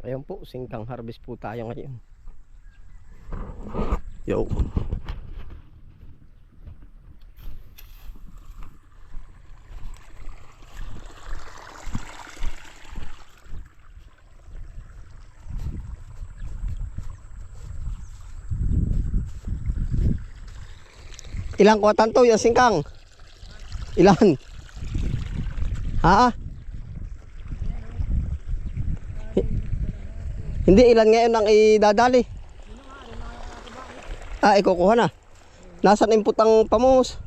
Ayun po, singkang harvest po tayo ngayon. Yo. Ilang kuwatan to yung singkang? Ilan? Ha? Hindi, ilan ngayon ang idadali? Ikukuha na. Nasaan input ang pamungos?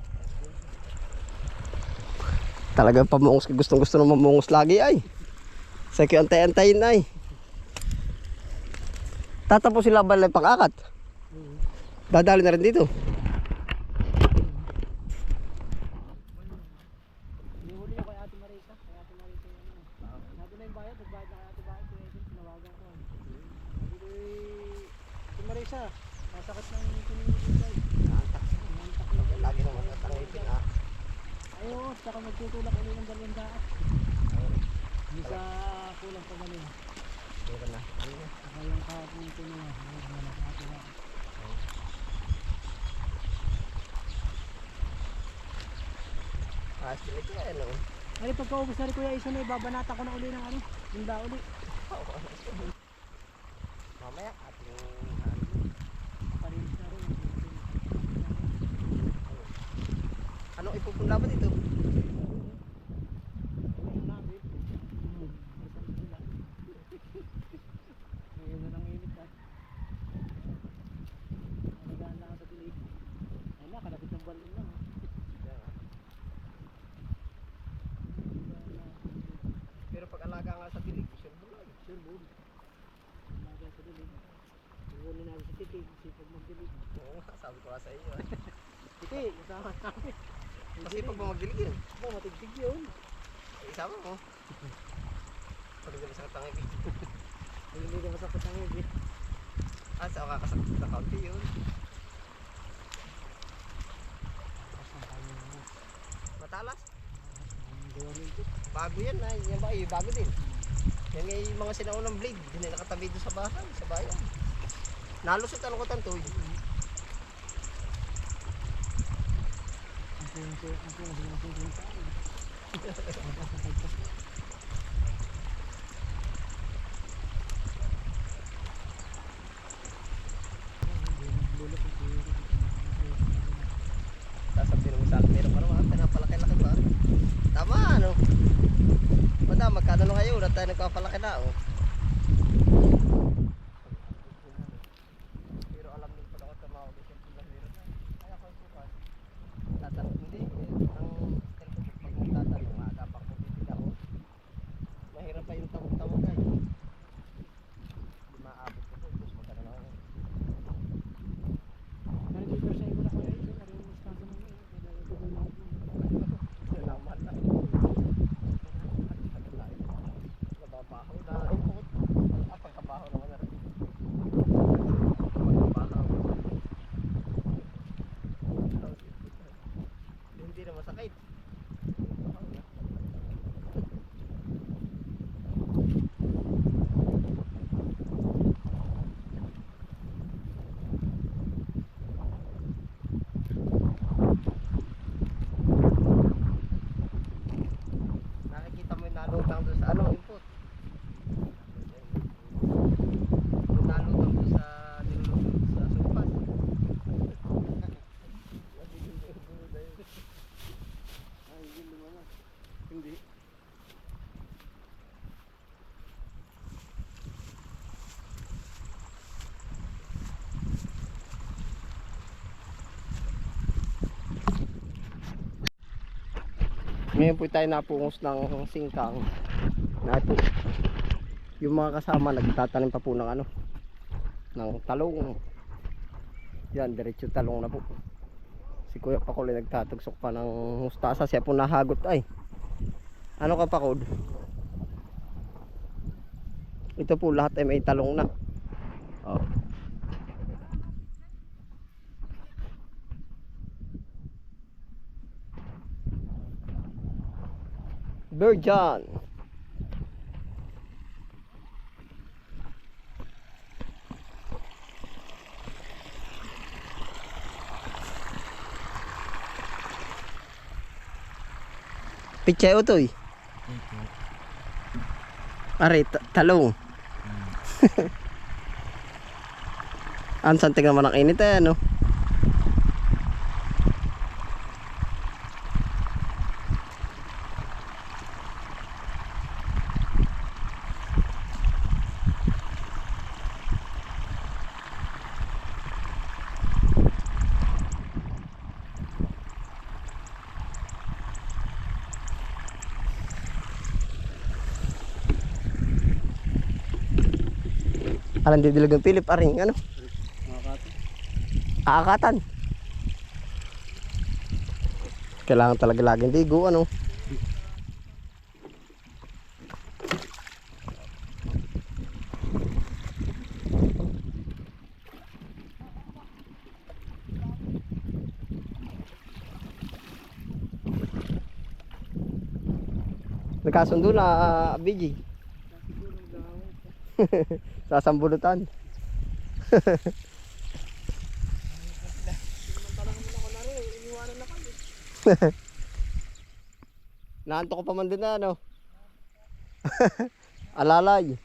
Talagang pamungos, gustong gusto naman mamungos lagi ay. Sa antay-antayin ay. Tatapos sila ba lang pang-akat? Dadali na rin dito. Huli ako kay Ate Marisa. Kay Ate Marisa yun. Sabi na yung bayad. Nagbayad na kay Ate Bayad. Kaya yun, tinawagan ko. Sabi ko Ate Marisa, masakit ng pinigil tayo. Nantak na. Lagi naman tatangipin ha. Ayun, saka magtutulak ulit ng 200. Hindi sa kulang pa ganun. Meron na. Saka yung kahapon ko na. Huwag na lang Ate Bayad. Ito ano. Ay, pagkaubos na rin Kuya Isa na ibabanata ko na uli ng ano. Hunda uli. Mamaya ating Parinis na rin. anong ipupunla ba dito? Ayun na, babe. Ayun na ng init ah. Nalagaan lang sa tilig. Ayun na, kalapit ng balon na. Pero pag alaga nga sa dilig, sure lang. Sure, boom. Nalagaan sa tilig. Huli namin sa titig, sipag magdilig. Oo, sabi ko nga sa iyo. Titi, kasama namin. Kasi pag magdilig yun, Ba, matigtig yun. isama mo. Pag hindi masakit ang ibig. Hindi ka masakot ang ibig. Sa kakasakit na kaunti yun. Matalas. Bago yan ay, yan ba ay bago din. Yan ay mga sinaunang blade, hindi na nakatabi doon sa bahay, sa bayan. Nalusot ano ko tanto. Sasabihin mo sa akin, meron pa naman, pinapalaki-laki ba? Tama ano? Madam, magkano na kayo? Wala tayo nagpapalaki na oh. Pero alam din pala ako tumawag siya pula meron na. Kaya ko bukas. Tatanong hindi. Ang style ko pag magtatanong, dapat ko bibig ako. Mahirap pa yung tawag-tawag ay. Hindi maabot ko po. Tapos magkano na ako. Salamat na. Nababaho na. Pagkabaho naman na rin. Pagkabaho. Hindi na masakit. Nakikita mo yung nalutang doon sa ano, input. Yung nalutang doon sa nilulutang sa supas. Ay, hindi naman. Hindi. Ngayon po tayo napungos ng singkang na ito, yung mga kasama nagtatanim pa po ng ano, ng talong. Yan, diretso talong na po. Si Kuya Pakol ay nagtatugsok pa ng mustasa, siya po nahagot ay. Ano ka Pakol? Ito po lahat ay may talong na. Oh. Virgin. Pichay utoy. Ito. Are, talong. Ang santing naman ang init eh, ano? Alam didilag ng Philip, aring ano? Makakati. Aakatan. Kailangan talaga laging ligo, ano? Nagkasundo na, BG. Sasambulutan. Naanto ko pa man din na, ano? Alalay.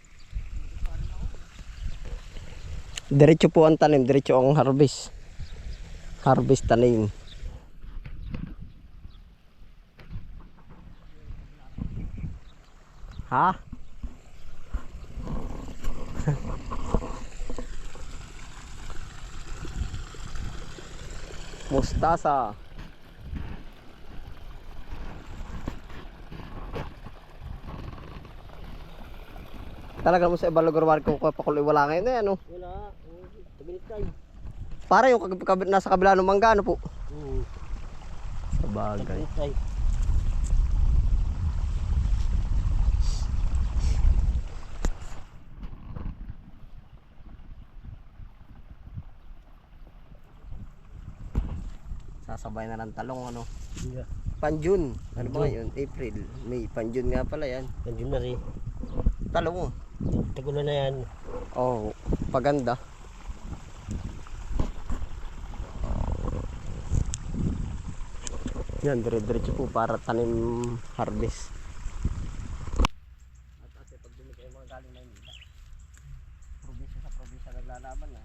Diretso po ang tanim, diretso ang harvest. Harvest tanim. Ha? Mustasa. Talaga mo sa ibang lugar kung pakuloy wala ngayon eh, ano? Wala. Tabilit tayo. Para yung nasa kabila ng mangga, ano po? Oo. Sa bagay. Tabilit tayo. Sasabay na ng talong, ano? Yeah. Panjun. Ano ba ngayon? April, May. Panjun nga pala yan. Nandiyon na rin. Talong. Tagulo na yan. Oh, paganda. Yan, dire-diretso po para tanim harvest. At kasi pag bumigay yung mga galing na yun, probinsya sa probinsya naglalaban na.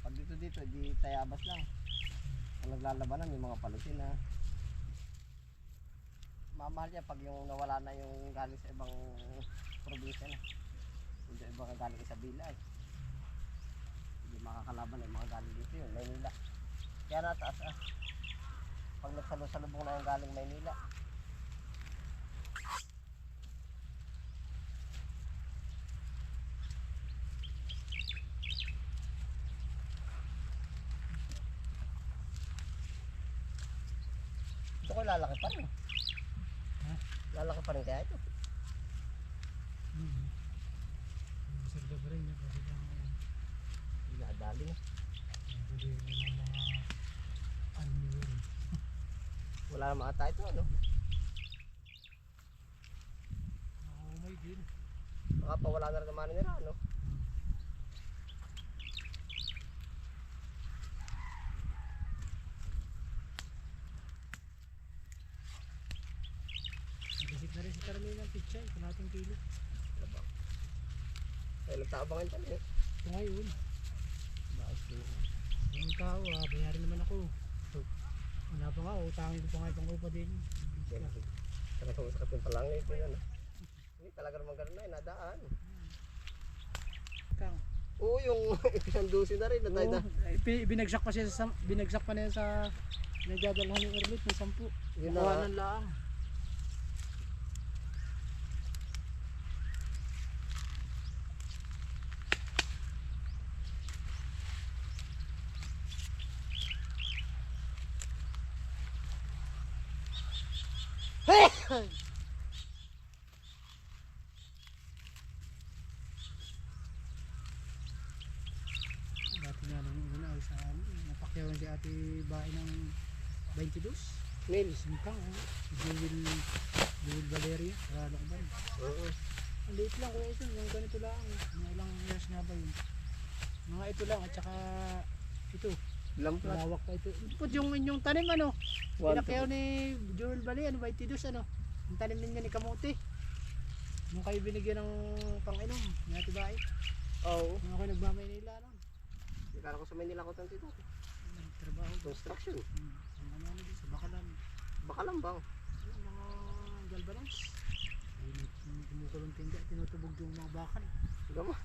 Pag dito di Tayabas lang. Ang naglalabanan yung mga palusin na. Mamahal yan pag yung nawala na yung galing sa ibang probinsya na. Hindi ibang galing sa Bilay. Hindi makakalaban yung mga galing dito yun, Maynila. Kaya nataas pag nagsalo-salubong na yung galing Maynila. Ito ko lalaki pa rin. Lalaki pa rin kaya ito. Sarda pa rin. Nadali na. Wala na ata ito, ano? May din. Baka pa wala na rin naman nila, ano? Nagisip na rin si Karami ng pichay. Kalating kilo. Ano ba? Ay, nagtaabangan dyan, eh. Ito ngayon. Bakit din? Yung tao, bayarin naman ako. Wala pa nga, utangin ko pa nga itong upa din. Talagang masakit yung palangay ko yan, ah. Hindi, talaga naman ganun na, nadaan. Kang. Oo, yung ipisandusin na rin, natay na. Binagsak pa siya sa binagsak pa niya sa nagdadalhan ng Erlit ng 10. Yun na, Kuhanan lang. Dati nga nung una ay sa napakyawan si ate bahay ng 22. Mil. Singkang, Jewel Valeria, Ralo ko ba yun? Oo. Ang liit lang kuya ito, yung ganito lang. Mga ilang years nga ba yun? Mga ito lang at saka ito. Lamplat. Malawak pa ito. Put yung inyong tanim ano. One, Pinakyaw ni Joel Bali, ano ba itidus ano? Yung tanim ninyo ni Kamuti. Nung kayo binigyan ng pang-inom, ni Ate Bai. Oo. Nung ako nagmamaynila nun. Kala ko sa Maynila ko tanto ito. Nagtrabaho doon. Construction. Ang ano doon sa Bakalan. Baka lang bang. Yung mga galvanons. Yung kumukulong tinda, tinutubog yung mga bakal. Gama.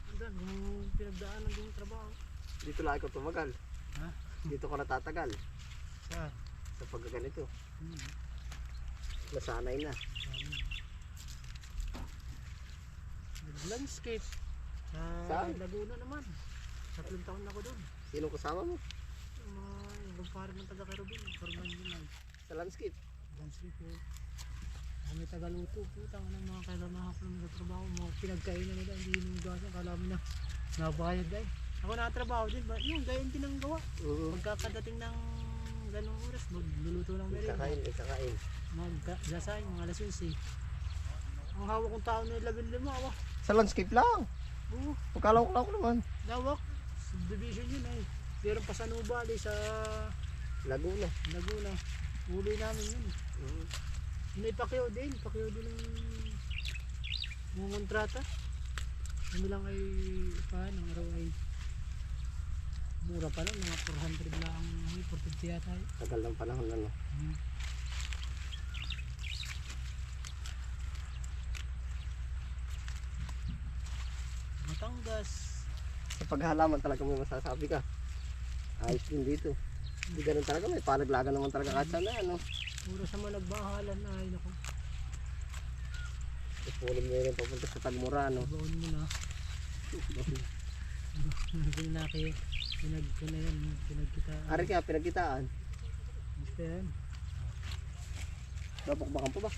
Andan, yung pinagdaanan yung trabaho. Dito lang ikaw tumagal. Ha? Dito ka natatagal. Sa? Sa pagkaganito. Hmm. Nasanay na. Landscape. Sa Saan? Laguna naman. 3 taon na ako doon. Sino kasama mo? Yung kumpare ng taga Carubin. Forman yun ay. Sa landscape. Landscape po. Kami tagaluto. Putang ng mga kailanahap ng trabaho. Mga pinagkainan nila. Hindi hinugasan. Kala mo na nabayad ay. Ako nakatrabaho din. Yung gayon din ang gawa. Pagkakadating ng ganong oras. Magluluto ng merienda. Kakain. Maglasay. Mga alas 11. Ang hawak kong tao na 15. Awa. Sa landscape lang. Oo. Pagkalaw ko naman. Lawak. Subdivision yun ay. Meron pa sa Nubali sa Laguna. Laguna. Uli namin yun. May Pacquiao din ng mga kontrata. Ano lang ay paano araw ay mura pa lang, mga 400 lang, 450 yata ay. Tagal ng panahon ano. Batangas. Sa paghalaman talaga may masasabi ka. Ayos din dito. Hindi ganun talaga, may palaglagan naman talaga katsa na ano. Puro sa malagbahalan ay nako. Ipulim nyo rin papunta sa Tagmura ano. Baon mo na. Pinaki pinagkitaan. Ari kaya pinagkitaan. Basta yan. Babakbakan pa ba?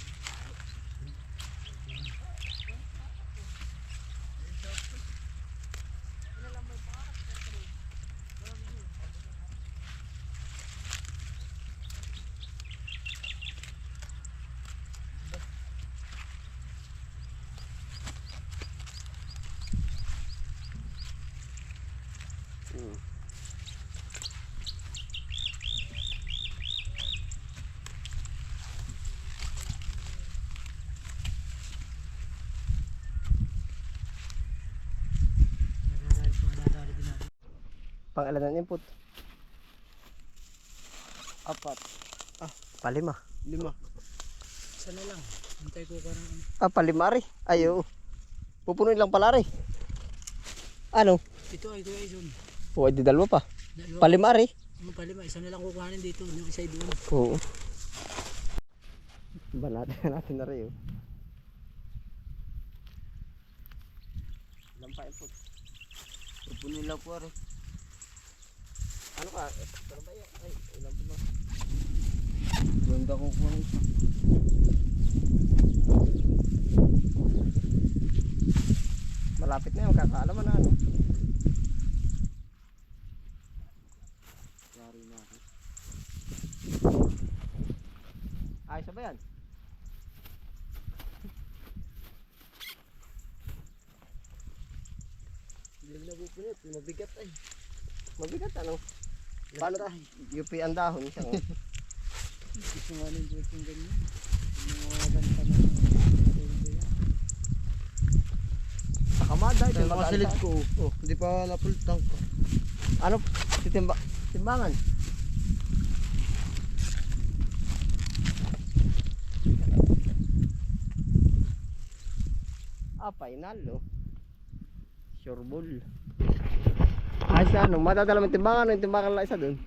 Pang-ilan na input? 4. Palima. 5. Isa na lang. Hintay ko ka ng Palima rin. Ayo. Pupunuin lang pala rin. Ano? ito ay Jason. O, di dalawa pa. Dalawa. Palima rin. Yung palima, isa na lang kukuhanin dito. Yung isa ay doon. Oo. Natin na rin. Ilan pa input? Pupunuin lang po rin. Ano ka? Ano ba yun? Ay, ilan pa ba? Ganda ko kuha ng isa. Malapit na yun, kakaalaman na ano. Yari na ako. Ayos na ba yan? Hindi na napupunit, mabigat ay. Mabigat ano? Paano ta? UP ang dahon siya. Gusto nga nyung dress yung ganyan. Yung mga ganta na Sakamada, ito yung makasilid ko. Oh, hindi pa napultang ko. Ano? Timbangan. Final oh. Sure ball. Ay siya, ano? Matadala mo yung timbangan lang isa dun.